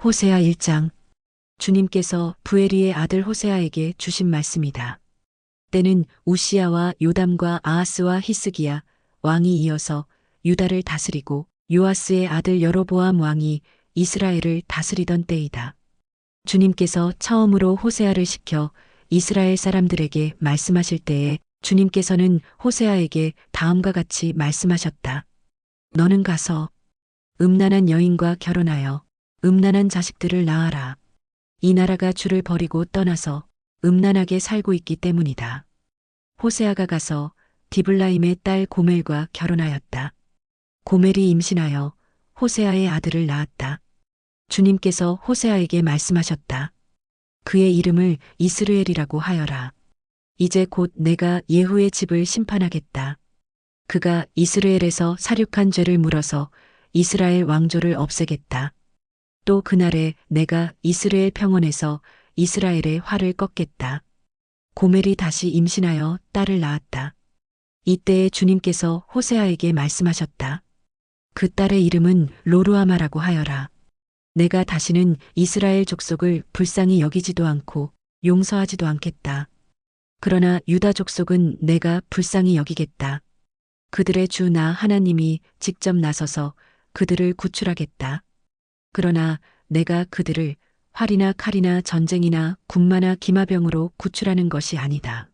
호세아 1장. 주님께서 부에리의 아들 호세아에게 주신 말씀이다. 때는 우시야와 요담과 아하스와 히스기야 왕이 이어서 유다를 다스리고 요아스의 아들 여로보암 왕이 이스라엘을 다스리던 때이다. 주님께서 처음으로 호세아를 시켜 이스라엘 사람들에게 말씀하실 때에 주님께서는 호세아에게 다음과 같이 말씀하셨다. 너는 가서 음란한 여인과 결혼하여 음란한 자식들을 낳아라. 이 나라가 주를 버리고 떠나서 음란하게 살고 있기 때문이다. 호세아가 가서 디블라임의 딸 고멜과 결혼하였다. 고멜이 임신하여 호세아의 아들을 낳았다. 주님께서 호세아에게 말씀하셨다. 그의 이름을 이스르엘이라고 하여라. 이제 곧 내가 예후의 집을 심판하겠다. 그가 이스라엘에서 살육한 죄를 물어서 이스라엘 왕조를 없애겠다. 또 그날에 내가 이스라엘 평원에서 이스라엘의 화를 꺾겠다. 고멜이 다시 임신하여 딸을 낳았다. 이때에 주님께서 호세아에게 말씀하셨다. 그 딸의 이름은 로루아마라고 하여라. 내가 다시는 이스라엘 족속을 불쌍히 여기지도 않고 용서하지도 않겠다. 그러나 유다 족속은 내가 불쌍히 여기겠다. 그들의 주 나 하나님이 직접 나서서 그들을 구출하겠다. 그러나 내가 그들을 활이나 칼이나 전쟁이나 군마나 기마병으로 구출하는 것이 아니다.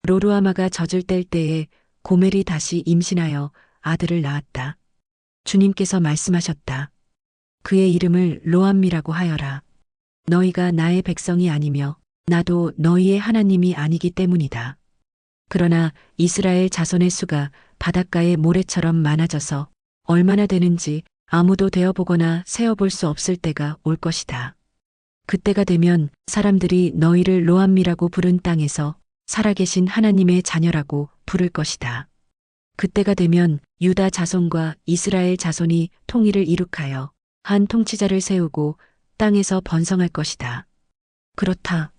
로루아마가 젖을 뗄 때에 고멜이 다시 임신하여 아들을 낳았다. 주님께서 말씀하셨다. 그의 이름을 로암미라고 하여라. 너희가 나의 백성이 아니며 나도 너희의 하나님이 아니기 때문이다. 그러나 이스라엘 자손의 수가 바닷가의 모래처럼 많아져서 얼마나 되는지 아무도 되어보거나 세어볼 수 없을 때가 올 것이다. 그때가 되면 사람들이 너희를 로암미라고 부른 땅에서 살아계신 하나님의 자녀라고 부를 것이다. 그때가 되면 유다 자손과 이스라엘 자손이 통일을 이룩하여 한 통치자를 세우고 땅에서 번성할 것이다. 그렇다.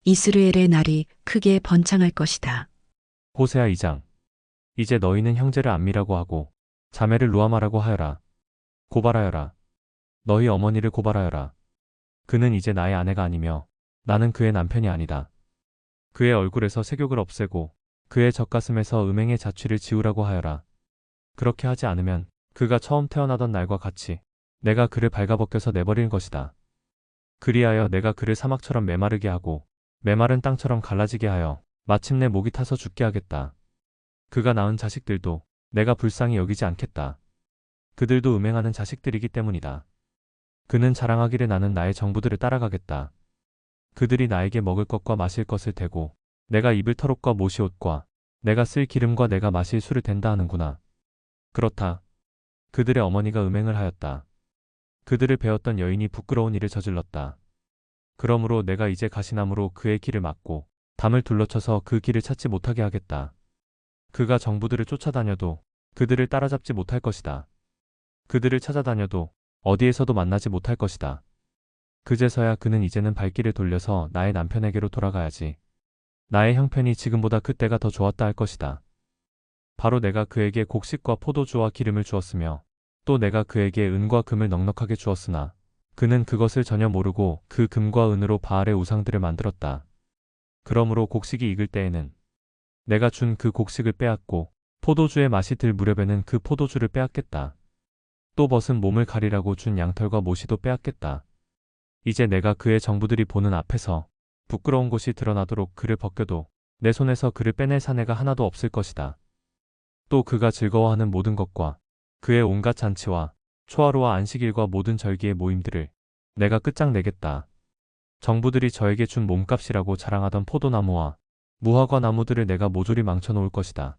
이스라엘의 날이 크게 번창할 것이다. 호세아 2장. 이제 너희는 형제를 암미라고 하고 자매를 루아마라고 하여라. 고발하여라. 너희 어머니를 고발하여라. 그는 이제 나의 아내가 아니며 나는 그의 남편이 아니다. 그의 얼굴에서 색욕을 없애고 그의 젖가슴에서 음행의 자취를 지우라고 하여라. 그렇게 하지 않으면 그가 처음 태어나던 날과 같이 내가 그를 발가벗겨서 내버릴 것이다. 그리하여 내가 그를 사막처럼 메마르게 하고 메마른 땅처럼 갈라지게 하여 마침내 목이 타서 죽게 하겠다. 그가 낳은 자식들도 내가 불쌍히 여기지 않겠다. 그들도 음행하는 자식들이기 때문이다. 그는 자랑하기를 나는 나의 정부들을 따라가겠다. 그들이 나에게 먹을 것과 마실 것을 대고 내가 입을 털옷과 모시옷과 내가 쓸 기름과 내가 마실 술을 댄다 하는구나. 그렇다. 그들의 어머니가 음행을 하였다. 그들을 배웠던 여인이 부끄러운 일을 저질렀다. 그러므로 내가 이제 가시나무로 그의 길을 막고 담을 둘러쳐서 그 길을 찾지 못하게 하겠다. 그가 정부들을 쫓아다녀도 그들을 따라잡지 못할 것이다. 그들을 찾아다녀도 어디에서도 만나지 못할 것이다. 그제서야 그는 이제는 발길을 돌려서 나의 남편에게로 돌아가야지. 나의 형편이 지금보다 그때가 더 좋았다 할 것이다. 바로 내가 그에게 곡식과 포도주와 기름을 주었으며 또 내가 그에게 은과 금을 넉넉하게 주었으나 그는 그것을 전혀 모르고 그 금과 은으로 바알의 우상들을 만들었다. 그러므로 곡식이 익을 때에는 내가 준 그 곡식을 빼앗고 포도주의 맛이 들 무렵에는 그 포도주를 빼앗겠다. 또 벗은 몸을 가리라고 준 양털과 모시도 빼앗겠다. 이제 내가 그의 정부들이 보는 앞에서 부끄러운 곳이 드러나도록 그를 벗겨도 내 손에서 그를 빼낼 사내가 하나도 없을 것이다. 또 그가 즐거워하는 모든 것과 그의 온갖 잔치와 초하루와 안식일과 모든 절기의 모임들을 내가 끝장내겠다. 정부들이 저에게 준 몸값이라고 자랑하던 포도나무와 무화과 나무들을 내가 모조리 망쳐놓을 것이다.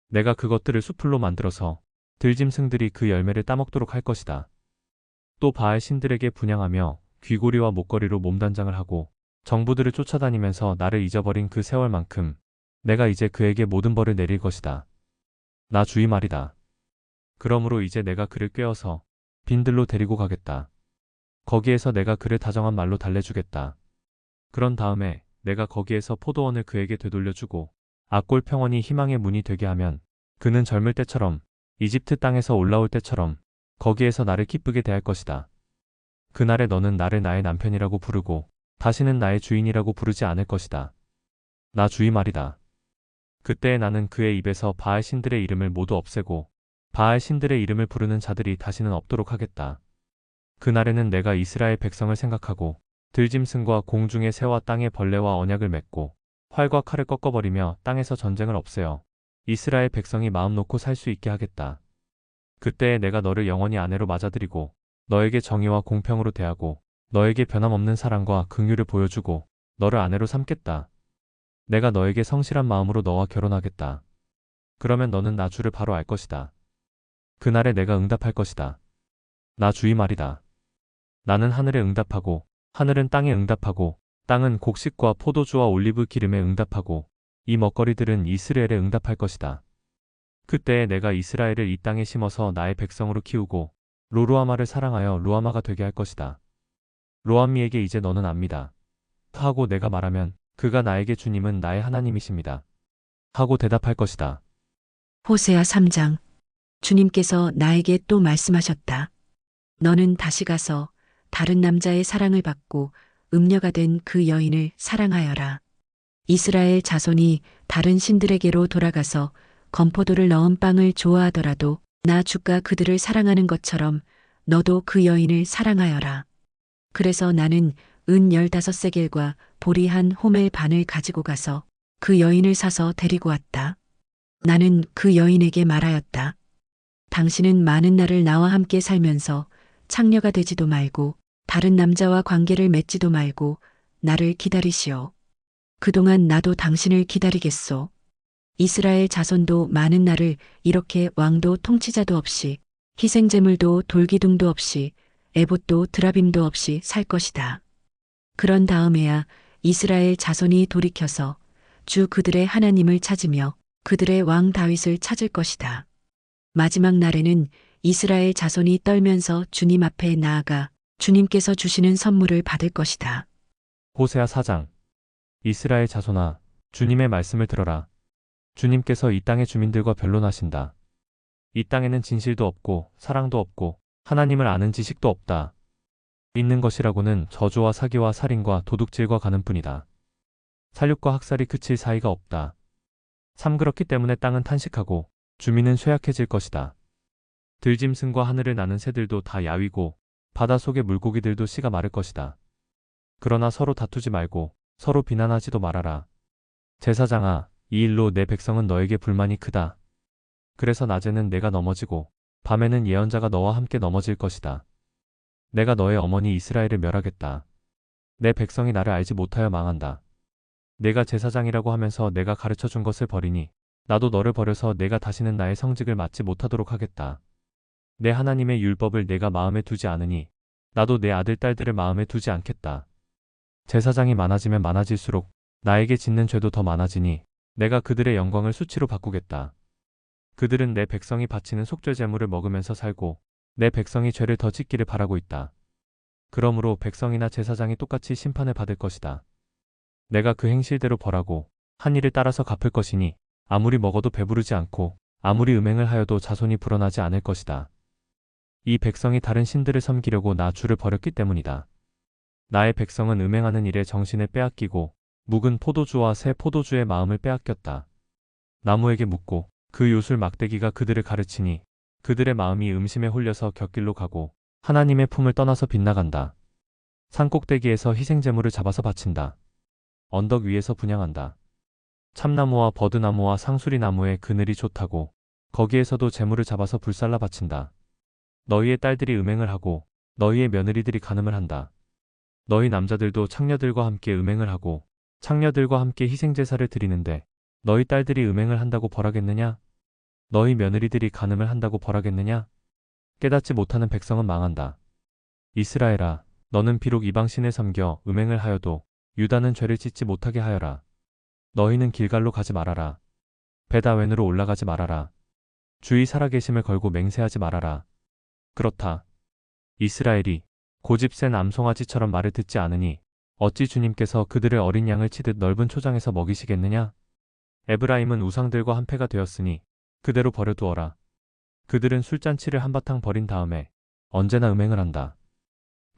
내가 그것들을 수풀로 만들어서 들짐승들이 그 열매를 따먹도록 할 것이다. 또 바알 신들에게 분향하며 귀고리와 목걸이로 몸단장을 하고 정부들을 쫓아다니면서 나를 잊어버린 그 세월만큼 내가 이제 그에게 모든 벌을 내릴 것이다. 나 주의 말이다. 그러므로 이제 내가 그를 꿰어서 빈들로 데리고 가겠다. 거기에서 내가 그를 다정한 말로 달래주겠다. 그런 다음에 내가 거기에서 포도원을 그에게 되돌려주고 악골 평원이 희망의 문이 되게 하면 그는 젊을 때처럼 이집트 땅에서 올라올 때처럼 거기에서 나를 기쁘게 대할 것이다. 그날에 너는 나를 나의 남편이라고 부르고 다시는 나의 주인이라고 부르지 않을 것이다. 나 주의 말이다. 그때에 나는 그의 입에서 바알 신들의 이름을 모두 없애고 바알 신들의 이름을 부르는 자들이 다시는 없도록 하겠다. 그날에는 내가 이스라엘 백성을 생각하고 들짐승과 공중의 새와 땅의 벌레와 언약을 맺고 활과 칼을 꺾어버리며 땅에서 전쟁을 없애어 이스라엘 백성이 마음 놓고 살 수 있게 하겠다. 그때에 내가 너를 영원히 아내로 맞아들이고 너에게 정의와 공평으로 대하고 너에게 변함없는 사랑과 긍휼을 보여주고 너를 아내로 삼겠다. 내가 너에게 성실한 마음으로 너와 결혼하겠다. 그러면 너는 나 주를 바로 알 것이다. 그날에 내가 응답할 것이다. 나 주의 말이다. 나는 하늘에 응답하고 하늘은 땅에 응답하고 땅은 곡식과 포도주와 올리브 기름에 응답하고 이 먹거리들은 이스라엘에 응답할 것이다. 그때에 내가 이스라엘을 이 땅에 심어서 나의 백성으로 키우고 로루아마를 사랑하여 루아마가 되게 할 것이다. 로암미에게 이제 너는 압니다. 하고 내가 말하면 그가 나에게 주님은 나의 하나님이십니다. 하고 대답할 것이다. 호세아 3장. 주님께서 나에게 또 말씀하셨다. 너는 다시 가서 다른 남자의 사랑을 받고 음녀가 된 그 여인을 사랑하여라. 이스라엘 자손이 다른 신들에게로 돌아가서 건포도를 넣은 빵을 좋아하더라도 나 주가 그들을 사랑하는 것처럼 너도 그 여인을 사랑하여라. 그래서 나는 은 15세겔과 보리 한 호멜 반을 가지고 가서 그 여인을 사서 데리고 왔다. 나는 그 여인에게 말하였다. 당신은 많은 날을 나와 함께 살면서 창녀가 되지도 말고 다른 남자와 관계를 맺지도 말고 나를 기다리시오. 그동안 나도 당신을 기다리겠소. 이스라엘 자손도 많은 날을 이렇게 왕도 통치자도 없이 희생제물도 돌기둥도 없이 에봇도 드라빔도 없이 살 것이다. 그런 다음에야 이스라엘 자손이 돌이켜서 주 그들의 하나님을 찾으며 그들의 왕 다윗을 찾을 것이다. 마지막 날에는 이스라엘 자손이 떨면서 주님 앞에 나아가 주님께서 주시는 선물을 받을 것이다. 호세아 4장. 이스라엘 자손아, 주님의 말씀을 들어라. 주님께서 이 땅의 주민들과 변론하신다. 이 땅에는 진실도 없고 사랑도 없고 하나님을 아는 지식도 없다. 있는 것이라고는 저주와 사기와 살인과 도둑질과 가는 뿐이다. 살육과 학살이 그칠 사이가 없다. 참 그렇기 때문에 땅은 탄식하고 주민은 쇠약해질 것이다. 들짐승과 하늘을 나는 새들도 다 야위고 바닷속의 물고기들도 씨가 마를 것이다. 그러나 서로 다투지 말고 서로 비난하지도 말아라. 제사장아, 이 일로 내 백성은 너에게 불만이 크다. 그래서 낮에는 내가 넘어지고 밤에는 예언자가 너와 함께 넘어질 것이다. 내가 너의 어머니 이스라엘을 멸하겠다. 내 백성이 나를 알지 못하여 망한다. 내가 제사장이라고 하면서 내가 가르쳐준 것을 버리니 나도 너를 버려서 내가 다시는 나의 성직을 맡지 못하도록 하겠다. 내 하나님의 율법을 내가 마음에 두지 않으니 나도 내 아들 딸들을 마음에 두지 않겠다. 제사장이 많아지면 많아질수록 나에게 짓는 죄도 더 많아지니 내가 그들의 영광을 수치로 바꾸겠다. 그들은 내 백성이 바치는 속죄 제물을 먹으면서 살고 내 백성이 죄를 더 짓기를 바라고 있다. 그러므로 백성이나 제사장이 똑같이 심판을 받을 것이다. 내가 그 행실대로 벌하고 한 일을 따라서 갚을 것이니 아무리 먹어도 배부르지 않고 아무리 음행을 하여도 자손이 불어나지 않을 것이다. 이 백성이 다른 신들을 섬기려고 나 주를 버렸기 때문이다. 나의 백성은 음행하는 일에 정신을 빼앗기고 묵은 포도주와 새 포도주의 마음을 빼앗겼다. 나무에게 묻고 그 요술 막대기가 그들을 가르치니 그들의 마음이 음심에 홀려서 곁길로 가고 하나님의 품을 떠나서 빗나간다. 산꼭대기에서 희생제물을 잡아서 바친다. 언덕 위에서 분향한다. 참나무와 버드나무와 상수리나무의 그늘이 좋다고 거기에서도 제물을 잡아서 불살라 바친다. 너희의 딸들이 음행을 하고 너희의 며느리들이 간음을 한다. 너희 남자들도 창녀들과 함께 음행을 하고 창녀들과 함께 희생제사를 드리는데 너희 딸들이 음행을 한다고 벌하겠느냐? 너희 며느리들이 간음을 한다고 벌하겠느냐? 깨닫지 못하는 백성은 망한다. 이스라엘아, 너는 비록 이방신을 섬겨 음행을 하여도 유다는 죄를 짓지 못하게 하여라. 너희는 길갈로 가지 말아라. 베다웬으로 올라가지 말아라. 주의 살아계심을 걸고 맹세하지 말아라. 그렇다. 이스라엘이 고집 센 암송아지처럼 말을 듣지 않으니 어찌 주님께서 그들을 어린 양을 치듯 넓은 초장에서 먹이시겠느냐? 에브라임은 우상들과 한패가 되었으니 그대로 버려두어라. 그들은 술잔치를 한바탕 벌인 다음에 언제나 음행을 한다.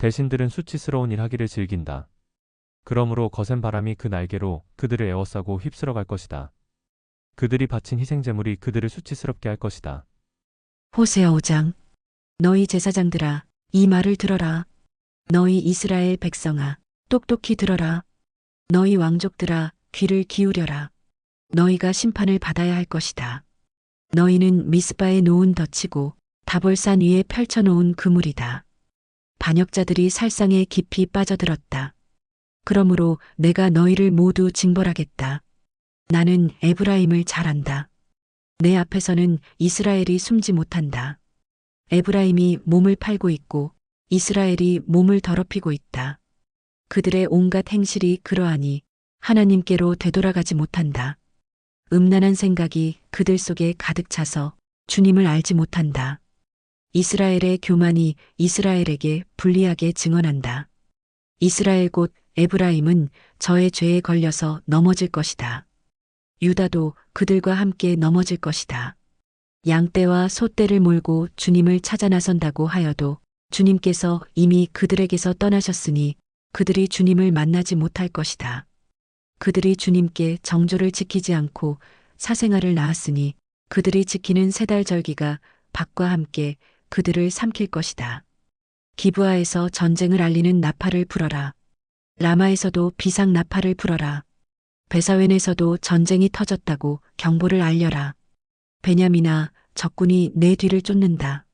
대신들은 수치스러운 일 하기를 즐긴다. 그러므로 거센 바람이 그 날개로 그들을 에워싸고 휩쓸어 갈 것이다. 그들이 바친 희생제물이 그들을 수치스럽게 할 것이다. 호세아 5장. 너희 제사장들아, 이 말을 들어라. 너희 이스라엘 백성아, 똑똑히 들어라. 너희 왕족들아, 귀를 기울여라. 너희가 심판을 받아야 할 것이다. 너희는 미스바에 놓은 덫이고 다볼산 위에 펼쳐놓은 그물이다. 반역자들이 살상에 깊이 빠져들었다. 그러므로 내가 너희를 모두 징벌하겠다. 나는 에브라임을 잘 안다. 내 앞에서는 이스라엘이 숨지 못한다. 에브라임이 몸을 팔고 있고 이스라엘이 몸을 더럽히고 있다. 그들의 온갖 행실이 그러하니 하나님께로 되돌아가지 못한다. 음란한 생각이 그들 속에 가득 차서 주님을 알지 못한다. 이스라엘의 교만이 이스라엘에게 불리하게 증언한다. 이스라엘 곧 에브라임은 저의 죄에 걸려서 넘어질 것이다. 유다도 그들과 함께 넘어질 것이다. 양떼와 소떼를 몰고 주님을 찾아 나선다고 하여도 주님께서 이미 그들에게서 떠나셨으니 그들이 주님을 만나지 못할 것이다. 그들이 주님께 정조를 지키지 않고 사생아를 낳았으니 그들이 지키는 세 달 절기가 박과 함께 그들을 삼킬 것이다. 기브아에서 전쟁을 알리는 나팔을 불어라. 라마에서도 비상 나팔을 불어라. 베사웬에서도 전쟁이 터졌다고 경보를 알려라. 베냐민아, 적군이 내 뒤를 쫓는다.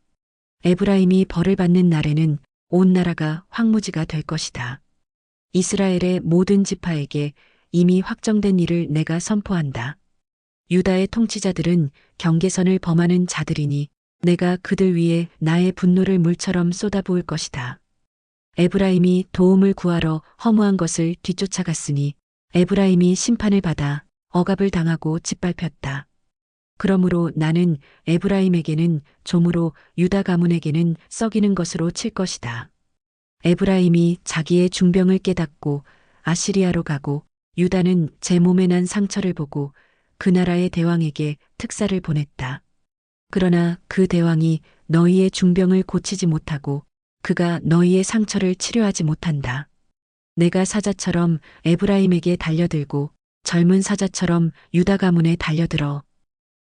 에브라임이 벌을 받는 날에는 온 나라가 황무지가 될 것이다. 이스라엘의 모든 지파에게 이미 확정된 일을 내가 선포한다. 유다의 통치자들은 경계선을 범하는 자들이니 내가 그들 위에 나의 분노를 물처럼 쏟아부을 것이다. 에브라임이 도움을 구하러 허무한 것을 뒤쫓아갔으니 에브라임이 심판을 받아 억압을 당하고 짓밟혔다. 그러므로 나는 에브라임에게는 종으로 유다 가문에게는 썩이는 것으로 칠 것이다. 에브라임이 자기의 중병을 깨닫고 아시리아로 가고 유다는 제 몸에 난 상처를 보고 그 나라의 대왕에게 특사를 보냈다. 그러나 그 대왕이 너희의 중병을 고치지 못하고 그가 너희의 상처를 치료하지 못한다. 내가 사자처럼 에브라임에게 달려들고 젊은 사자처럼 유다 가문에 달려들어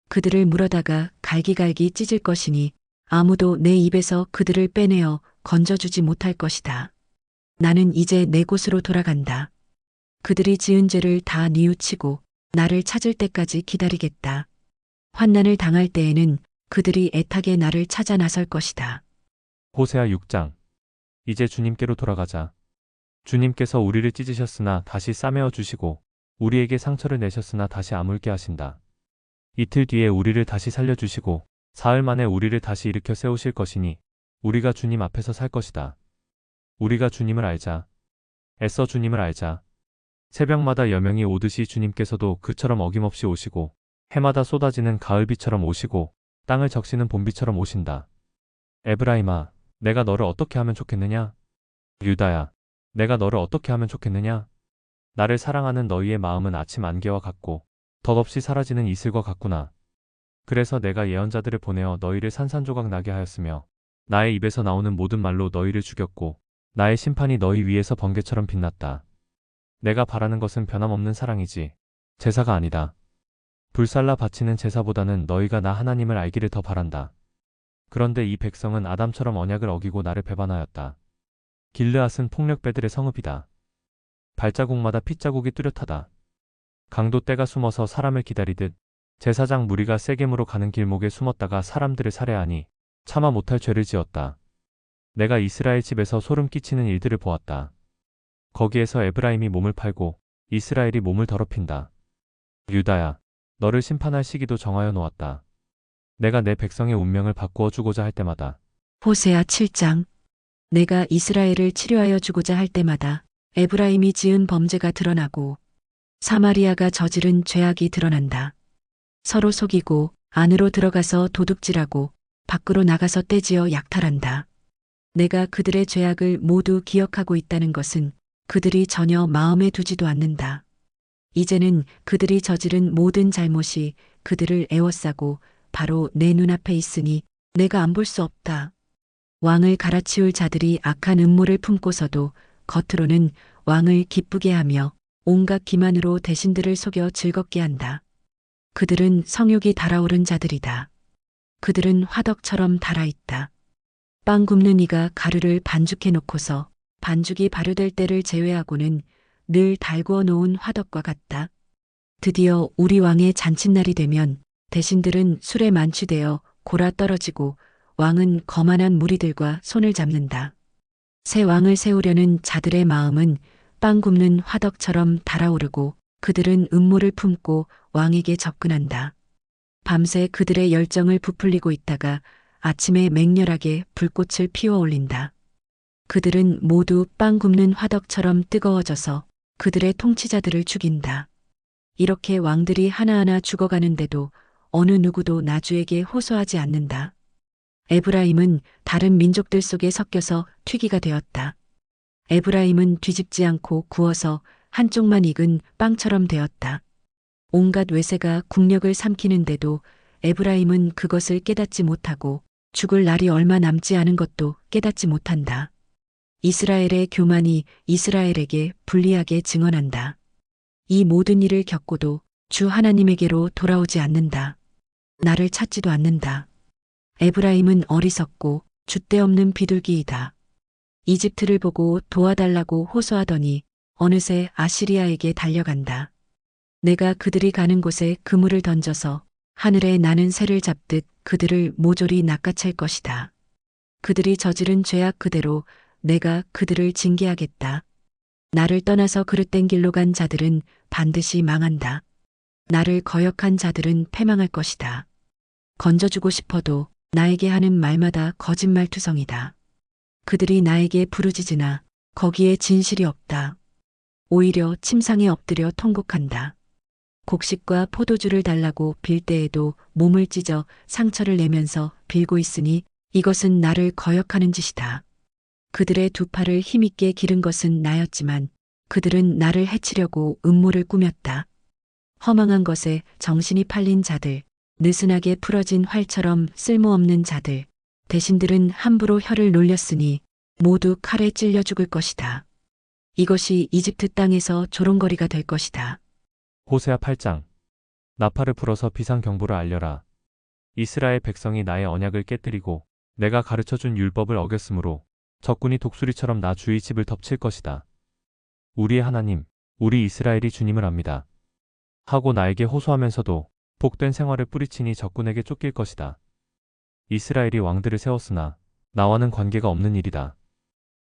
그들을 물어다가 갈기갈기 찢을 것이니 아무도 내 입에서 그들을 빼내어 건져주지 못할 것이다. 나는 이제 내 곳으로 돌아간다. 그들이 지은 죄를 다 뉘우치고 나를 찾을 때까지 기다리겠다. 환난을 당할 때에는 그들이 애타게 나를 찾아 나설 것이다. 호세아 6장. 이제 주님께로 돌아가자. 주님께서 우리를 찢으셨으나 다시 싸매어 주시고 우리에게 상처를 내셨으나 다시 아물게 하신다. 이틀 뒤에 우리를 다시 살려주시고 사흘 만에 우리를 다시 일으켜 세우실 것이니 우리가 주님 앞에서 살 것이다. 우리가 주님을 알자. 애써 주님을 알자. 새벽마다 여명이 오듯이 주님께서도 그처럼 어김없이 오시고 해마다 쏟아지는 가을비처럼 오시고 땅을 적시는 봄비처럼 오신다. 에브라임아, 내가 너를 어떻게 하면 좋겠느냐? 유다야, 내가 너를 어떻게 하면 좋겠느냐? 나를 사랑하는 너희의 마음은 아침 안개와 같고 덧없이 사라지는 이슬과 같구나. 그래서 내가 예언자들을 보내어 너희를 산산조각 나게 하였으며 나의 입에서 나오는 모든 말로 너희를 죽였고 나의 심판이 너희 위에서 번개처럼 빛났다. 내가 바라는 것은 변함없는 사랑이지 제사가 아니다. 불살라 바치는 제사보다는 너희가 나 하나님을 알기를 더 바란다. 그런데 이 백성은 아담처럼 언약을 어기고 나를 배반하였다. 길르앗은 폭력배들의 성읍이다. 발자국마다 핏자국이 뚜렷하다. 강도 떼가 숨어서 사람을 기다리듯 제사장 무리가 세겜으로 가는 길목에 숨었다가 사람들을 살해하니 차마 못할 죄를 지었다. 내가 이스라엘 집에서 소름 끼치는 일들을 보았다. 거기에서 에브라임이 몸을 팔고 이스라엘이 몸을 더럽힌다. 유다야, 너를 심판할 시기도 정하여 놓았다. 내가 내 백성의 운명을 바꾸어 주고자 할 때마다 호세아 7장. 내가 이스라엘을 치료하여 주고자 할 때마다 에브라임이 지은 범죄가 드러나고 사마리아가 저지른 죄악이 드러난다. 서로 속이고 안으로 들어가서 도둑질하고 밖으로 나가서 떼지어 약탈한다. 내가 그들의 죄악을 모두 기억하고 있다는 것은 그들이 전혀 마음에 두지도 않는다. 이제는 그들이 저지른 모든 잘못이 그들을 애워싸고 바로 내 눈앞에 있으니 내가 안 볼 수 없다. 왕을 갈아치울 자들이 악한 음모를 품고서도 겉으로는 왕을 기쁘게 하며 온갖 기만으로 대신들을 속여 즐겁게 한다. 그들은 성욕이 달아오른 자들이다. 그들은 화덕처럼 달아있다. 빵 굽는 이가 가루를 반죽해 놓고서 반죽이 발효될 때를 제외하고는 늘 달구어 놓은 화덕과 같다. 드디어 우리 왕의 잔칫날이 되면 대신들은 술에 만취되어 골아 떨어지고 왕은 거만한 무리들과 손을 잡는다. 새 왕을 세우려는 자들의 마음은 빵 굽는 화덕처럼 달아오르고 그들은 음모를 품고 왕에게 접근한다. 밤새 그들의 열정을 부풀리고 있다가 아침에 맹렬하게 불꽃을 피워 올린다. 그들은 모두 빵 굽는 화덕처럼 뜨거워져서 그들의 통치자들을 죽인다. 이렇게 왕들이 하나하나 죽어가는데도 어느 누구도 나주에게 호소하지 않는다. 에브라임은 다른 민족들 속에 섞여서 튀기가 되었다. 에브라임은 뒤집지 않고 구워서 한쪽만 익은 빵처럼 되었다. 온갖 외세가 국력을 삼키는데도 에브라임은 그것을 깨닫지 못하고 죽을 날이 얼마 남지 않은 것도 깨닫지 못한다. 이스라엘의 교만이 이스라엘에게 불리하게 증언한다. 이 모든 일을 겪고도 주 하나님에게로 돌아오지 않는다. 나를 찾지도 않는다. 에브라임은 어리석고 줏대없는 비둘기이다. 이집트를 보고 도와달라고 호소하더니 어느새 아시리아에게 달려간다. 내가 그들이 가는 곳에 그물을 던져서 하늘에 나는 새를 잡듯 그들을 모조리 낚아챌 것이다. 그들이 저지른 죄악 그대로 내가 그들을 징계하겠다. 나를 떠나서 그릇된 길로 간 자들은 반드시 망한다. 나를 거역한 자들은 패망할 것이다. 건져주고 싶어도 나에게 하는 말마다 거짓말투성이다. 그들이 나에게 부르짖으나 거기에 진실이 없다. 오히려 침상에 엎드려 통곡한다. 곡식과 포도주를 달라고 빌 때에도 몸을 찢어 상처를 내면서 빌고 있으니 이것은 나를 거역하는 짓이다. 그들의 두 팔을 힘있게 기른 것은 나였지만 그들은 나를 해치려고 음모를 꾸몄다. 허망한 것에 정신이 팔린 자들, 느슨하게 풀어진 활처럼 쓸모없는 자들, 대신들은 함부로 혀를 놀렸으니 모두 칼에 찔려 죽을 것이다. 이것이 이집트 땅에서 조롱거리가 될 것이다. 호세아 8장. 나팔을 불어서 비상경보를 알려라. 이스라엘 백성이 나의 언약을 깨뜨리고 내가 가르쳐준 율법을 어겼으므로 적군이 독수리처럼 나 주의 집을 덮칠 것이다. 우리의 하나님, 우리 이스라엘이 주님을 압니다. 하고 나에게 호소하면서도 복된 생활을 뿌리치니 적군에게 쫓길 것이다. 이스라엘이 왕들을 세웠으나 나와는 관계가 없는 일이다.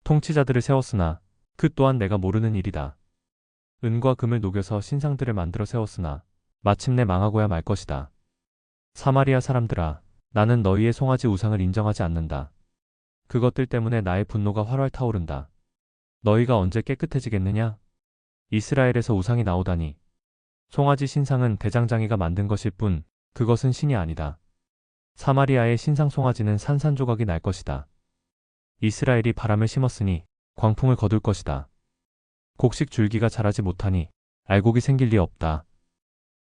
통치자들을 세웠으나 그 또한 내가 모르는 일이다. 은과 금을 녹여서 신상들을 만들어 세웠으나 마침내 망하고야 말 것이다. 사마리아 사람들아, 나는 너희의 송아지 우상을 인정하지 않는다. 그것들 때문에 나의 분노가 활활 타오른다. 너희가 언제 깨끗해지겠느냐? 이스라엘에서 우상이 나오다니. 송아지 신상은 대장장이가 만든 것일 뿐 그것은 신이 아니다. 사마리아의 신상 송아지는 산산조각이 날 것이다. 이스라엘이 바람을 심었으니 광풍을 거둘 것이다. 곡식 줄기가 자라지 못하니 알곡이 생길 리 없다.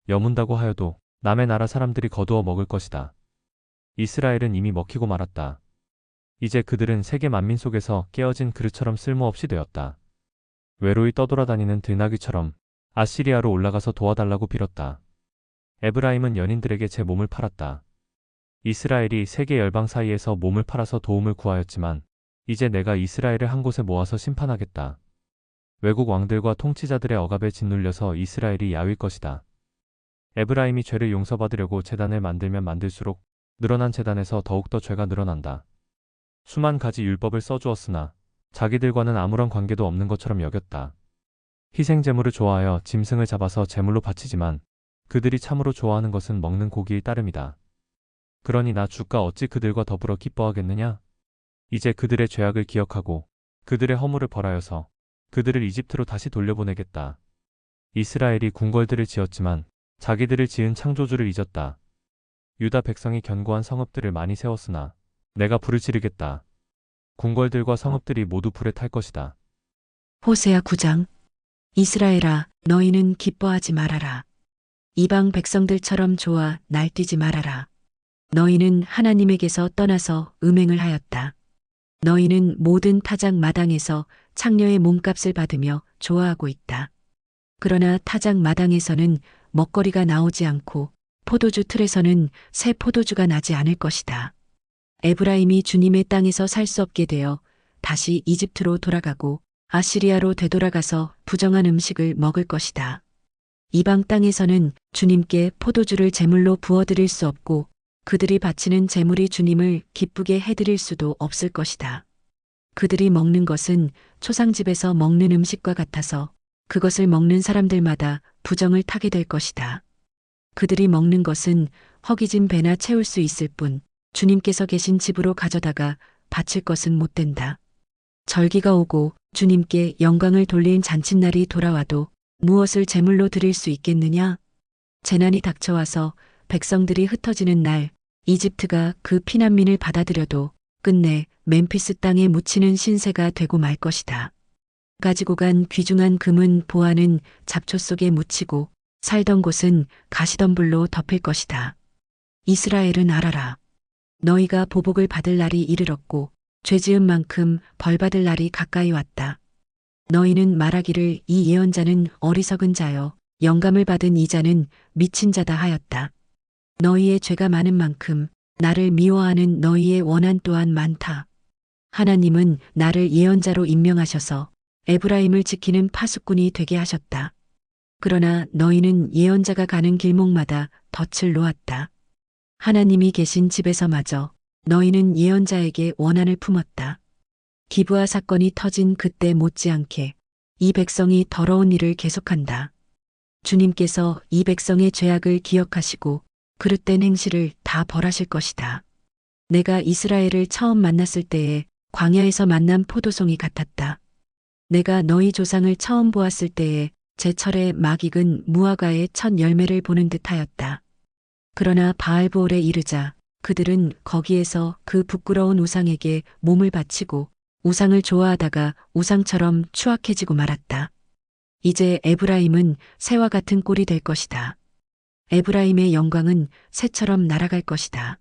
여문다고 하여도 남의 나라 사람들이 거두어 먹을 것이다. 이스라엘은 이미 먹히고 말았다. 이제 그들은 세계 만민 속에서 깨어진 그릇처럼 쓸모없이 되었다. 외로이 떠돌아다니는 들나귀처럼 아시리아로 올라가서 도와달라고 빌었다. 에브라임은 연인들에게 제 몸을 팔았다. 이스라엘이 세계 열방 사이에서 몸을 팔아서 도움을 구하였지만 이제 내가 이스라엘을 한 곳에 모아서 심판하겠다. 외국 왕들과 통치자들의 억압에 짓눌려서 이스라엘이 야윈 것이다. 에브라임이 죄를 용서받으려고 제단을 만들면 만들수록 늘어난 제단에서 더욱더 죄가 늘어난다. 수만 가지 율법을 써주었으나 자기들과는 아무런 관계도 없는 것처럼 여겼다. 희생제물을 좋아하여 짐승을 잡아서 제물로 바치지만 그들이 참으로 좋아하는 것은 먹는 고기일 따름이다. 그러니 나 주가 어찌 그들과 더불어 기뻐하겠느냐? 이제 그들의 죄악을 기억하고 그들의 허물을 벌하여서 그들을 이집트로 다시 돌려보내겠다. 이스라엘이 궁궐들을 지었지만 자기들을 지은 창조주를 잊었다. 유다 백성이 견고한 성읍들을 많이 세웠으나 내가 불을 지르겠다. 궁궐들과 성읍들이 모두 불에 탈 것이다. 호세아 9장. 이스라엘아, 너희는 기뻐하지 말아라. 이방 백성들처럼 좋아 날뛰지 말아라. 너희는 하나님에게서 떠나서 음행을 하였다. 너희는 모든 타작 마당에서 창녀의 몸값을 받으며 좋아하고 있다. 그러나 타작 마당에서는 먹거리가 나오지 않고 포도주 틀에서는 새 포도주가 나지 않을 것이다. 에브라임이 주님의 땅에서 살 수 없게 되어 다시 이집트로 돌아가고 아시리아로 되돌아가서 부정한 음식을 먹을 것이다. 이방 땅에서는 주님께 포도주를 제물로 부어드릴 수 없고 그들이 바치는 제물이 주님을 기쁘게 해드릴 수도 없을 것이다. 그들이 먹는 것은 초상집에서 먹는 음식과 같아서 그것을 먹는 사람들마다 부정을 타게 될 것이다. 그들이 먹는 것은 허기진 배나 채울 수 있을 뿐 주님께서 계신 집으로 가져다가 바칠 것은 못 된다. 절기가 오고 주님께 영광을 돌린 잔칫날이 돌아와도 무엇을 제물로 드릴 수 있겠느냐? 재난이 닥쳐와서 백성들이 흩어지는 날 이집트가 그 피난민을 받아들여도 끝내 멤피스 땅에 묻히는 신세가 되고 말 것이다. 가지고 간 귀중한 금은 보아는 잡초 속에 묻히고 살던 곳은 가시덤불로 덮일 것이다. 이스라엘은 알아라. 너희가 보복을 받을 날이 이르렀고 죄 지은 만큼 벌 받을 날이 가까이 왔다. 너희는 말하기를 이 예언자는 어리석은 자여 영감을 받은 이 자는 미친 자다 하였다. 너희의 죄가 많은 만큼 나를 미워하는 너희의 원한 또한 많다. 하나님은 나를 예언자로 임명하셔서 에브라임을 지키는 파수꾼이 되게 하셨다. 그러나 너희는 예언자가 가는 길목마다 덫을 놓았다. 하나님이 계신 집에서마저 너희는 예언자에게 원한을 품었다. 기브아 사건이 터진 그때 못지않게 이 백성이 더러운 일을 계속한다. 주님께서 이 백성의 죄악을 기억하시고 그릇된 행실을 다 벌하실 것이다. 내가 이스라엘을 처음 만났을 때에 광야에서 만난 포도송이 같았다. 내가 너희 조상을 처음 보았을 때에 제철에 막 익은 무화과의 첫 열매를 보는 듯하였다. 그러나 바알보올에 이르자 그들은 거기에서 그 부끄러운 우상에게 몸을 바치고 우상을 좋아하다가 우상처럼 추악해지고 말았다. 이제 에브라임은 새와 같은 꼴이 될 것이다. 에브라임의 영광은 새처럼 날아갈 것이다.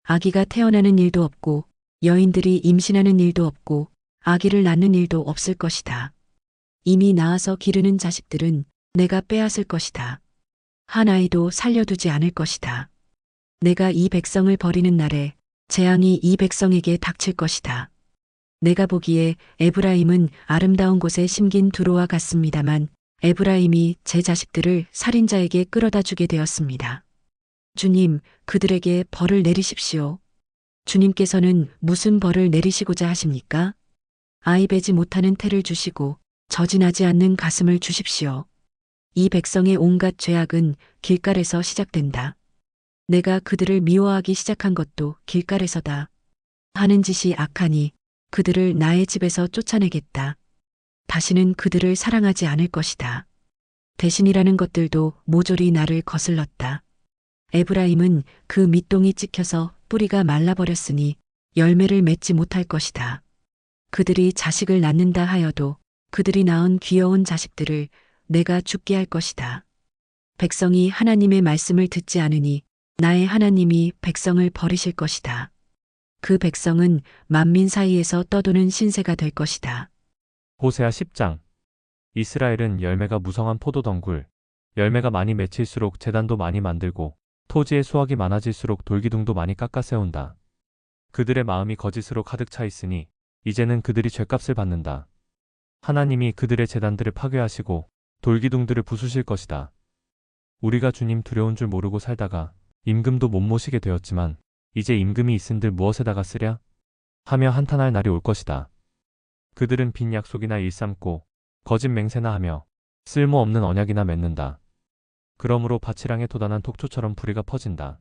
아기가 태어나는 일도 없고 여인들이 임신하는 일도 없고 아기를 낳는 일도 없을 것이다. 이미 낳아서 기르는 자식들은 내가 빼앗을 것이다. 한 아이도 살려두지 않을 것이다. 내가 이 백성을 버리는 날에 재앙이 이 백성에게 닥칠 것이다. 내가 보기에 에브라임은 아름다운 곳에 심긴 두로와 같습니다만 에브라임이 제 자식들을 살인자에게 끌어다 주게 되었습니다. 주님, 그들에게 벌을 내리십시오. 주님께서는 무슨 벌을 내리시고자 하십니까? 아이 베지 못하는 태를 주시고 저진하지 않는 가슴을 주십시오. 이 백성의 온갖 죄악은 길갈에서 시작된다. 내가 그들을 미워하기 시작한 것도 길갈에서다. 하는 짓이 악하니 그들을 나의 집에서 쫓아내겠다. 다시는 그들을 사랑하지 않을 것이다. 대신이라는 것들도 모조리 나를 거슬렀다. 에브라임은 그 밑동이 찍혀서 뿌리가 말라버렸으니 열매를 맺지 못할 것이다. 그들이 자식을 낳는다 하여도 그들이 낳은 귀여운 자식들을 내가 죽게 할 것이다. 백성이 하나님의 말씀을 듣지 않으니 나의 하나님이 백성을 버리실 것이다. 그 백성은 만민 사이에서 떠도는 신세가 될 것이다. 호세아 10장. 이스라엘은 열매가 무성한 포도덩굴, 열매가 많이 맺힐수록 제단도 많이 만들고 토지의 수확이 많아질수록 돌기둥도 많이 깎아 세운다. 그들의 마음이 거짓으로 가득 차 있으니 이제는 그들이 죗값을 받는다. 하나님이 그들의 제단들을 파괴하시고 돌기둥들을 부수실 것이다. 우리가 주님 두려운 줄 모르고 살다가 임금도 못 모시게 되었지만 이제 임금이 있은들 무엇에다가 쓰랴? 하며 한탄할 날이 올 것이다. 그들은 빈 약속이나 일삼고 거짓 맹세나 하며 쓸모없는 언약이나 맺는다. 그러므로 바치랑에 돋아난 톡초처럼 불의가 퍼진다.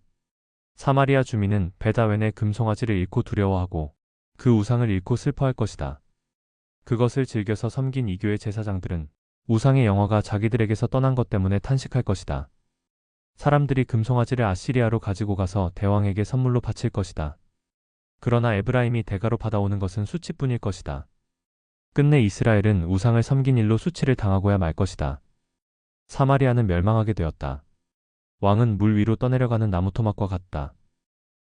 사마리아 주민은 베다웬의 금송아지를 잃고 두려워하고 그 우상을 잃고 슬퍼할 것이다. 그것을 즐겨서 섬긴 이교의 제사장들은 우상의 영화가 자기들에게서 떠난 것 때문에 탄식할 것이다. 사람들이 금송아지를 아시리아로 가지고 가서 대왕에게 선물로 바칠 것이다. 그러나 에브라임이 대가로 받아오는 것은 수치뿐일 것이다. 끝내 이스라엘은 우상을 섬긴 일로 수치를 당하고야 말 것이다. 사마리아는 멸망하게 되었다. 왕은 물 위로 떠내려가는 나무토막과 같다.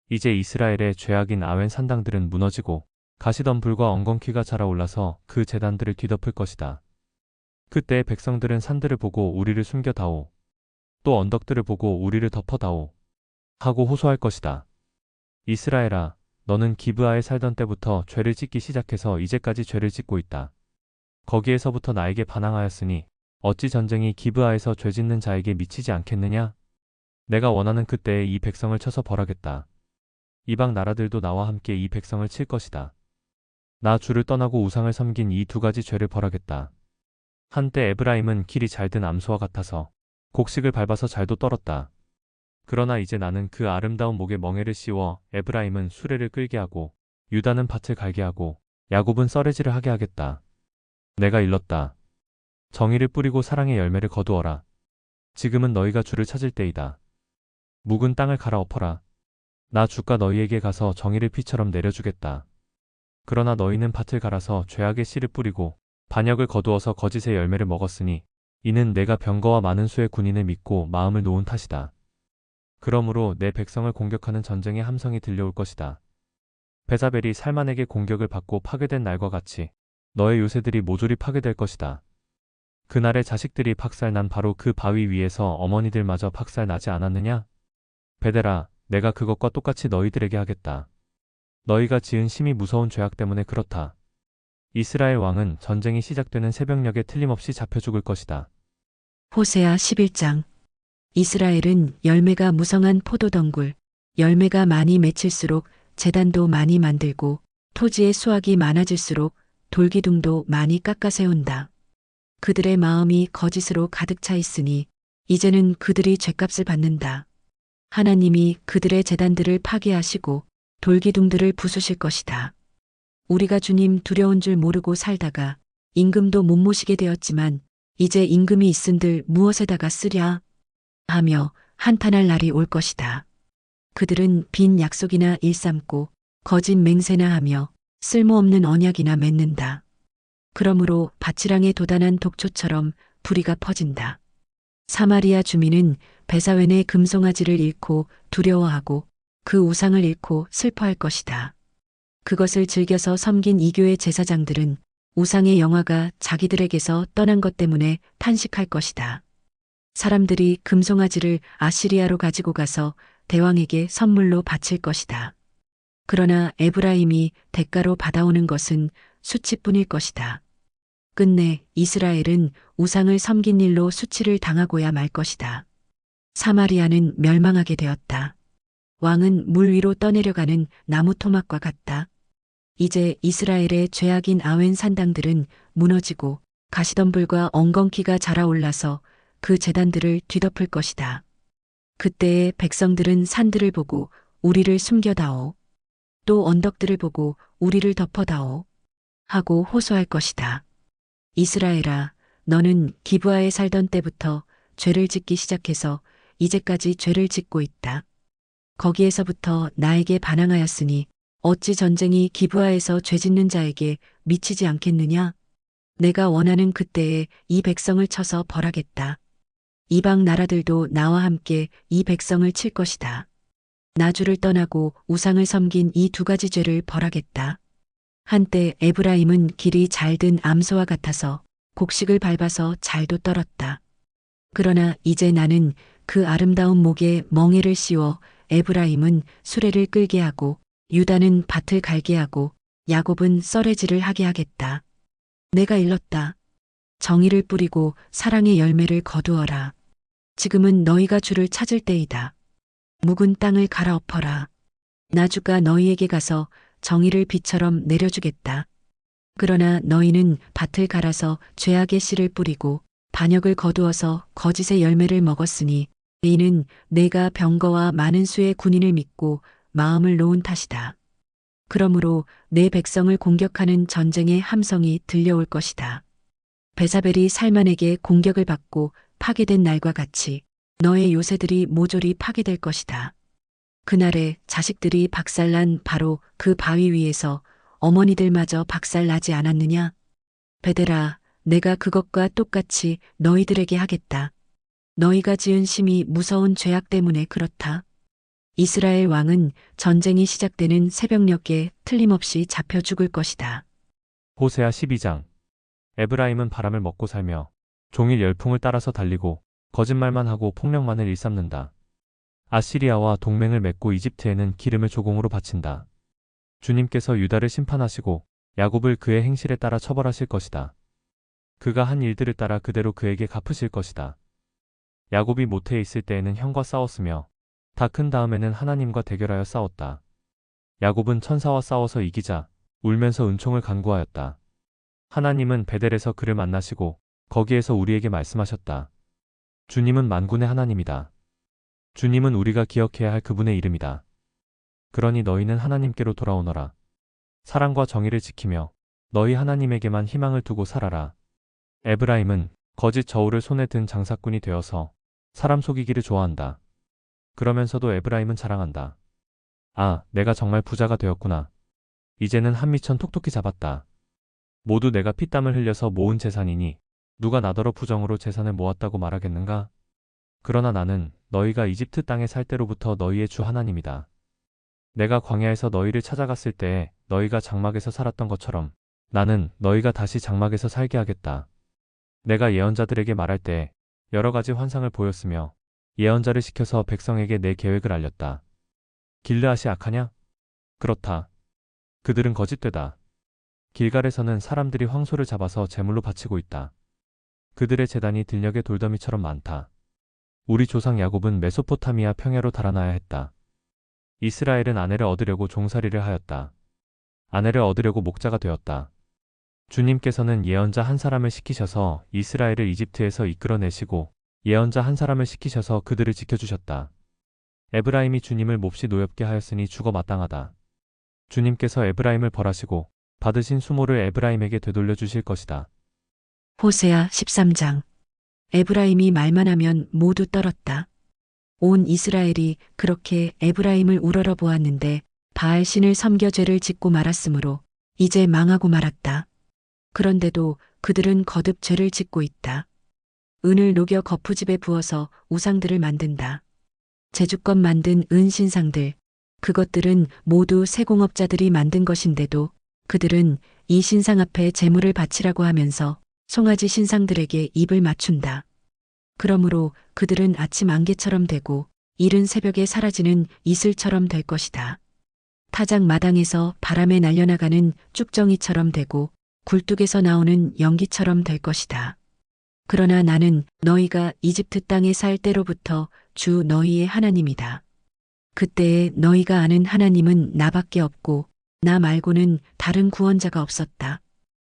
이제 이스라엘의 죄악인 아웬 산당들은 무너지고 가시덤불과 엉겅퀴가 자라올라서 그 제단들을 뒤덮을 것이다. 그때 백성들은 산들을 보고 우리를 숨겨다오. 또 언덕들을 보고 우리를 덮어다오. 하고 호소할 것이다. 이스라엘아, 너는 기브아에 살던 때부터 죄를 짓기 시작해서 이제까지 죄를 짓고 있다. 거기에서부터 나에게 반항하였으니 어찌 전쟁이 기브아에서 죄 짓는 자에게 미치지 않겠느냐? 내가 원하는 그때에 이 백성을 쳐서 벌하겠다. 이방 나라들도 나와 함께 이 백성을 칠 것이다. 나 주를 떠나고 우상을 섬긴 이 두 가지 죄를 벌하겠다. 한때 에브라임은 길이 잘든 암소와 같아서 곡식을 밟아서 잘도 떨었다. 그러나 이제 나는 그 아름다운 목에 멍에를 씌워 에브라임은 수레를 끌게 하고 유다는 밭을 갈게 하고 야곱은 썰매질을 하게 하겠다. 내가 일렀다. 정의를 뿌리고 사랑의 열매를 거두어라. 지금은 너희가 주를 찾을 때이다. 묵은 땅을 갈아엎어라. 나 주가 너희에게 가서 정의를 피처럼 내려주겠다. 그러나 너희는 밭을 갈아서 죄악의 씨를 뿌리고 반역을 거두어서 거짓의 열매를 먹었으니 이는 내가 병거와 많은 수의 군인을 믿고 마음을 놓은 탓이다. 그러므로 내 백성을 공격하는 전쟁의 함성이 들려올 것이다. 베사벨이 살만에게 공격을 받고 파괴된 날과 같이 너의 요새들이 모조리 파괴될 것이다. 그날의 자식들이 박살난 바로 그 바위 위에서 어머니들마저 박살나지 않았느냐? 베델아, 내가 그것과 똑같이 너희들에게 하겠다. 너희가 지은 심히 무서운 죄악 때문에 그렇다. 이스라엘 왕은 전쟁이 시작되는 새벽녘에 틀림없이 잡혀 죽을 것이다. 호세아 11장. 이스라엘은 열매가 무성한 포도덩굴, 열매가 많이 맺힐수록 제단도 많이 만들고 토지의 수확이 많아질수록 돌기둥도 많이 깎아 세운다. 그들의 마음이 거짓으로 가득 차 있으니 이제는 그들이 죗값을 받는다. 하나님이 그들의 제단들을 파괴하시고 돌기둥들을 부수실 것이다. 우리가 주님 두려운 줄 모르고 살다가 임금도 못 모시게 되었지만 이제 임금이 있은들 무엇에다가 쓰랴 하며 한탄할 날이 올 것이다. 그들은 빈 약속이나 일삼고 거짓 맹세나 하며 쓸모없는 언약이나 맺는다. 그러므로 밭이랑에 도단한 독초처럼 불의가 퍼진다. 사마리아 주민은 베사웬의 금송아지를 잃고 두려워하고 그 우상을 잃고 슬퍼할 것이다. 그것을 즐겨서 섬긴 이교의 제사장들은 우상의 영화가 자기들에게서 떠난 것 때문에 탄식할 것이다. 사람들이 금송아지를 아시리아로 가지고 가서 대왕에게 선물로 바칠 것이다. 그러나 에브라임이 대가로 받아오는 것은 수치뿐일 것이다. 끝내 이스라엘은 우상을 섬긴 일로 수치를 당하고야 말 것이다. 사마리아는 멸망하게 되었다. 왕은 물 위로 떠내려가는 나무 토막과 같다. 이제 이스라엘의 죄악인 아웬 산당들은 무너지고 가시덤불과 엉겅퀴가 자라올라서 그 제단들을 뒤덮을 것이다. 그때의 백성들은 산들을 보고 우리를 숨겨다오. 또 언덕들을 보고 우리를 덮어다오. 하고 호소할 것이다. 이스라엘아, 너는 기브아에 살던 때부터 죄를 짓기 시작해서 이제까지 죄를 짓고 있다. 거기에서부터 나에게 반항하였으니 어찌 전쟁이 기브아에서 죄 짓는 자에게 미치지 않겠느냐? 내가 원하는 그때에 이 백성을 쳐서 벌하겠다. 이방 나라들도 나와 함께 이 백성을 칠 것이다. 나주를 떠나고 우상을 섬긴 이 두 가지 죄를 벌하겠다. 한때 에브라임은 길이 잘든 암소와 같아서 곡식을 밟아서 잘도 떨었다. 그러나 이제 나는 그 아름다운 목에 멍에를 씌워 에브라임은 수레를 끌게 하고 유다는 밭을 갈게 하고 야곱은 썰매질을 하게 하겠다. 내가 일렀다. 정의를 뿌리고 사랑의 열매를 거두어라. 지금은 너희가 주를 찾을 때이다. 묵은 땅을 갈아엎어라. 나 주가 너희에게 가서 정의를 비처럼 내려주겠다. 그러나 너희는 밭을 갈아서 죄악의 씨를 뿌리고 반역을 거두어서 거짓의 열매를 먹었으니 이는 내가 병거와 많은 수의 군인을 믿고 마음을 놓은 탓이다. 그러므로 내 백성을 공격하는 전쟁의 함성이 들려올 것이다. 베사벨이 살만에게 공격을 받고 파괴된 날과 같이 너의 요새들이 모조리 파괴될 것이다. 그날에 자식들이 박살난 바로 그 바위 위에서 어머니들마저 박살나지 않았느냐? 베델아, 내가 그것과 똑같이 너희들에게 하겠다. 너희가 지은 심히 무서운 죄악 때문에 그렇다. 이스라엘 왕은 전쟁이 시작되는 새벽녘에 틀림없이 잡혀 죽을 것이다. 호세아 12장. 에브라임은 바람을 먹고 살며 종일 열풍을 따라서 달리고 거짓말만 하고 폭력만을 일삼는다. 아시리아와 동맹을 맺고 이집트에는 기름을 조공으로 바친다. 주님께서 유다를 심판하시고 야곱을 그의 행실에 따라 처벌하실 것이다. 그가 한 일들을 따라 그대로 그에게 갚으실 것이다. 야곱이 모태에 있을 때에는 형과 싸웠으며 다 큰 다음에는 하나님과 대결하여 싸웠다. 야곱은 천사와 싸워서 이기자 울면서 은총을 간구하였다. 하나님은 베델에서 그를 만나시고 거기에서 우리에게 말씀하셨다. 주님은 만군의 하나님이다. 주님은 우리가 기억해야 할 그분의 이름이다. 그러니 너희는 하나님께로 돌아오너라. 사랑과 정의를 지키며 너희 하나님에게만 희망을 두고 살아라. 에브라임은 거짓 저울을 손에 든 장사꾼이 되어서 사람 속이기를 좋아한다. 그러면서도 에브라임은 자랑한다. 아, 내가 정말 부자가 되었구나. 이제는 한미천 톡톡히 잡았다. 모두 내가 피땀을 흘려서 모은 재산이니 누가 나더러 부정으로 재산을 모았다고 말하겠는가? 그러나 나는 너희가 이집트 땅에 살 때로부터 너희의 주 하나님이다. 내가 광야에서 너희를 찾아갔을 때에 너희가 장막에서 살았던 것처럼 나는 너희가 다시 장막에서 살게 하겠다. 내가 예언자들에게 말할 때 여러 가지 환상을 보였으며 예언자를 시켜서 백성에게 내 계획을 알렸다. 길르앗이 악하냐? 그렇다. 그들은 거짓되다. 길갈에서는 사람들이 황소를 잡아서 제물로 바치고 있다. 그들의 제단이 들녘의 돌더미처럼 많다. 우리 조상 야곱은 메소포타미아 평야로 달아나야 했다. 이스라엘은 아내를 얻으려고 종살이를 하였다. 아내를 얻으려고 목자가 되었다. 주님께서는 예언자 한 사람을 시키셔서 이스라엘을 이집트에서 이끌어내시고 예언자 한 사람을 시키셔서 그들을 지켜주셨다. 에브라임이 주님을 몹시 노엽게 하였으니 죽어 마땅하다. 주님께서 에브라임을 벌하시고 받으신 수모를 에브라임에게 되돌려 주실 것이다. 호세아 13장. 에브라임이 말만 하면 모두 떨었다. 온 이스라엘이 그렇게 에브라임을 우러러 보았는데 바알 신을 섬겨 죄를 짓고 말았으므로 이제 망하고 말았다. 그런데도 그들은 거듭 죄를 짓고 있다. 은을 녹여 거푸집에 부어서 우상들을 만든다. 제주껏 만든 은신상들, 그것들은 모두 세공업자들이 만든 것인데도 그들은 이 신상 앞에 제물을 바치라고 하면서 송아지 신상들에게 입을 맞춘다. 그러므로 그들은 아침 안개처럼 되고 이른 새벽에 사라지는 이슬처럼 될 것이다. 타작 마당에서 바람에 날려나가는 쭉정이처럼 되고 굴뚝에서 나오는 연기처럼 될 것이다. 그러나 나는 너희가 이집트 땅에 살 때로부터 주 너희의 하나님이다. 그때에 너희가 아는 하나님은 나밖에 없고 나 말고는 다른 구원자가 없었다.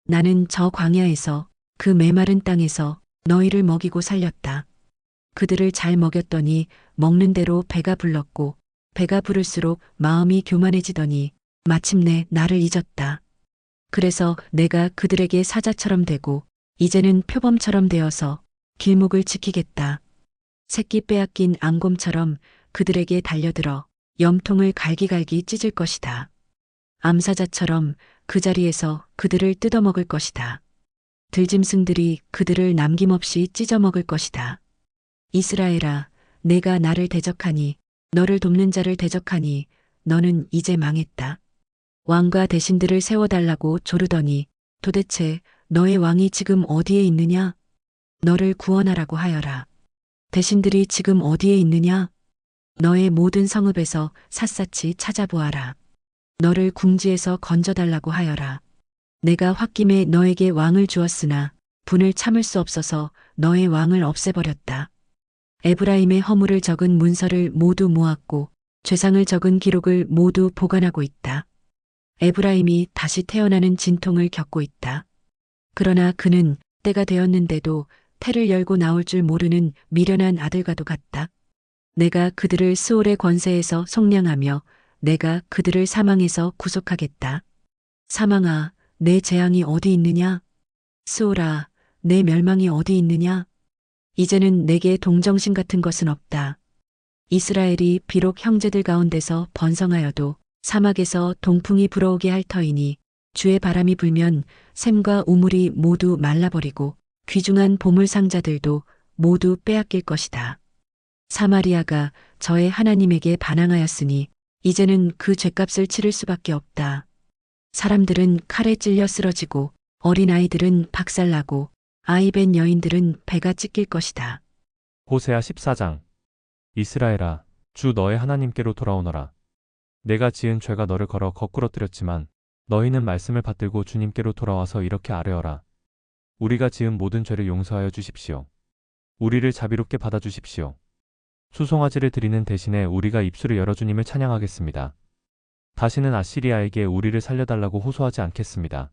나는 저 광야에서 그 메마른 땅에서 너희를 먹이고 살렸다. 그들을 잘 먹였더니 먹는 대로 배가 불렀고 배가 부를수록 마음이 교만해지더니 마침내 나를 잊었다. 그래서 내가 그들에게 사자처럼 되고 이제는 표범처럼 되어서 길목을 지키겠다. 새끼 빼앗긴 앙곰처럼 그들에게 달려들어 염통을 갈기갈기 찢을 것이다. 암사자처럼 그 자리에서 그들을 뜯어먹을 것이다. 들짐승들이 그들을 남김없이 찢어먹을 것이다. 이스라엘아, 내가 나를 대적하니 너를 돕는 자를 대적하니 너는 이제 망했다. 왕과 대신들을 세워달라고 조르더니 도대체 너의 왕이 지금 어디에 있느냐? 너를 구원하라고 하여라. 대신들이 지금 어디에 있느냐? 너의 모든 성읍에서 샅샅이 찾아보아라. 너를 궁지에서 건져달라고 하여라. 내가 홧김에 너에게 왕을 주었으나 분을 참을 수 없어서 너의 왕을 없애버렸다. 에브라임의 허물을 적은 문서를 모두 모았고 죄상을 적은 기록을 모두 보관하고 있다. 에브라임이 다시 태어나는 진통을 겪고 있다. 그러나 그는 때가 되었는데도 태를 열고 나올 줄 모르는 미련한 아들과도 같다. 내가 그들을 스올의 권세에서 속량하며 내가 그들을 사망에서 구속하겠다. 사망아, 내 재앙이 어디 있느냐? 스올아, 내 멸망이 어디 있느냐? 이제는 내게 동정심 같은 것은 없다. 이스라엘이 비록 형제들 가운데서 번성하여도 사막에서 동풍이 불어오게 할 터이니 주의 바람이 불면 샘과 우물이 모두 말라버리고 귀중한 보물 상자들도 모두 빼앗길 것이다. 사마리아가 저의 하나님에게 반항하였으니 이제는 그 죄값을 치를 수밖에 없다. 사람들은 칼에 찔려 쓰러지고 어린아이들은 박살나고 아이벤 여인들은 배가 찢길 것이다. 호세아 14장. 이스라엘아, 주 너의 하나님께로 돌아오너라. 내가 지은 죄가 너를 걸어 거꾸러뜨렸지만 너희는 말씀을 받들고 주님께로 돌아와서 이렇게 아뢰어라. 우리가 지은 모든 죄를 용서하여 주십시오. 우리를 자비롭게 받아주십시오. 수송아지를 드리는 대신에 우리가 입술을 열어 주님을 찬양하겠습니다. 다시는 아시리아에게 우리를 살려달라고 호소하지 않겠습니다.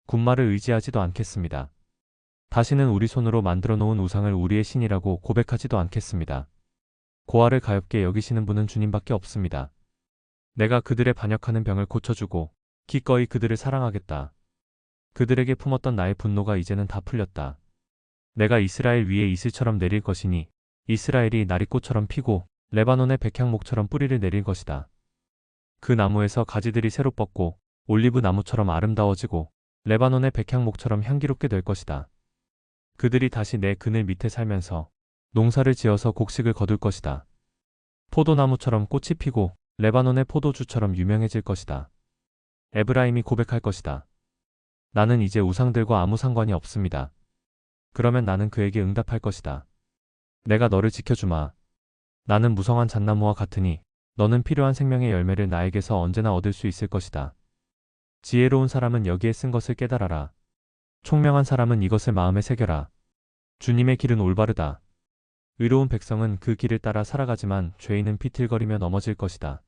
군마를 의지하지도 않겠습니다. 다시는 우리 손으로 만들어 놓은 우상을 우리의 신이라고 고백하지도 않겠습니다. 고아를 가엾게 여기시는 분은 주님밖에 없습니다. 내가 그들의 반역하는 병을 고쳐주고 기꺼이 그들을 사랑하겠다. 그들에게 품었던 나의 분노가 이제는 다 풀렸다. 내가 이스라엘 위에 이슬처럼 내릴 것이니 이스라엘이 나리꽃처럼 피고 레바논의 백향목처럼 뿌리를 내릴 것이다. 그 나무에서 가지들이 새로 뻗고 올리브 나무처럼 아름다워지고 레바논의 백향목처럼 향기롭게 될 것이다. 그들이 다시 내 그늘 밑에 살면서 농사를 지어서 곡식을 거둘 것이다. 포도나무처럼 꽃이 피고 레바논의 포도주처럼 유명해질 것이다. 에브라임이 고백할 것이다. 나는 이제 우상들과 아무 상관이 없습니다. 그러면 나는 그에게 응답할 것이다. 내가 너를 지켜주마. 나는 무성한 잣나무와 같으니 너는 필요한 생명의 열매를 나에게서 언제나 얻을 수 있을 것이다. 지혜로운 사람은 여기에 쓴 것을 깨달아라. 총명한 사람은 이것을 마음에 새겨라. 주님의 길은 올바르다. 의로운 백성은 그 길을 따라 살아가지만 죄인은 비틀거리며 넘어질 것이다.